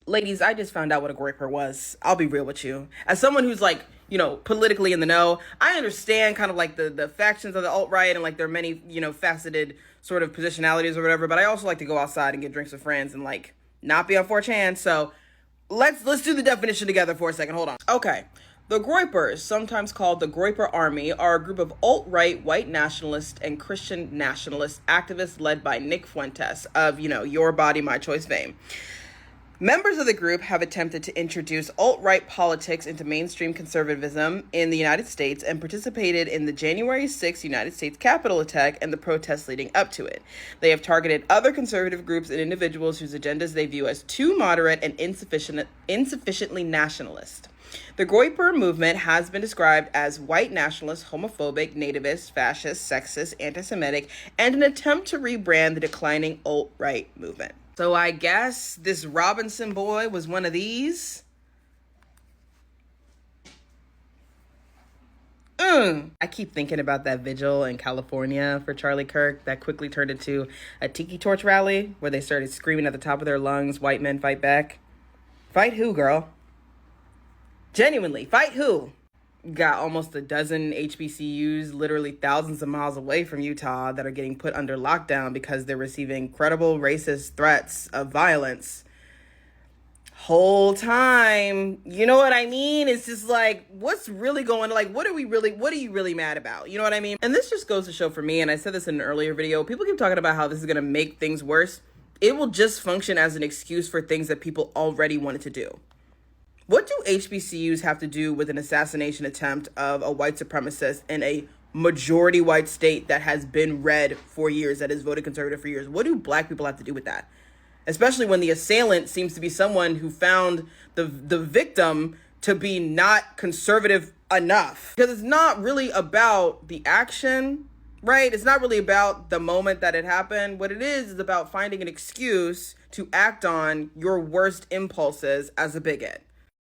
Ladies, I just found out what a groyper was. I'll be real with you. As someone who's like, politically in the know, I understand kind of like the factions of the alt-right and like their many, faceted sort of positionalities or whatever, but I also like to go outside and get drinks with friends and like not be on 4chan. So let's do the definition together for a second. Hold on. Okay. The Groypers, sometimes called the Groyper Army, are a group of alt-right white nationalist and Christian nationalist activists led by Nick Fuentes of, Your Body, My Choice fame. Members of the group have attempted to introduce alt-right politics into mainstream conservatism in the United States and participated in the January 6th United States Capitol attack and the protests leading up to it. They have targeted other conservative groups and individuals whose agendas they view as too moderate and insufficiently nationalist. The Groyper movement has been described as white nationalist, homophobic, nativist, fascist, sexist, anti-Semitic, and an attempt to rebrand the declining alt-right movement. So I guess this Robinson boy was one of these. I keep thinking about that vigil in California for Charlie Kirk that quickly turned into a tiki torch rally where they started screaming at the top of their lungs, "White men fight back." Fight who, girl? Genuinely, fight who? Got almost a dozen HBCUs literally thousands of miles away from Utah that are getting put under lockdown because they're receiving credible racist threats of violence. Whole time, you know what I mean? It's just like, what's really going on? Like, what are you really mad about? You know what I mean? And this just goes to show for me, and I said this in an earlier video, people keep talking about how this is going to make things worse. It will just function as an excuse for things that people already wanted to do. What do HBCUs have to do with an assassination attempt of a white supremacist in a majority white state that has been red for years, that has voted conservative for years? What do black people have to do with that? Especially when the assailant seems to be someone who found the victim to be not conservative enough. Because it's not really about the action, right? It's not really about the moment that it happened. What it is about finding an excuse to act on your worst impulses as a bigot.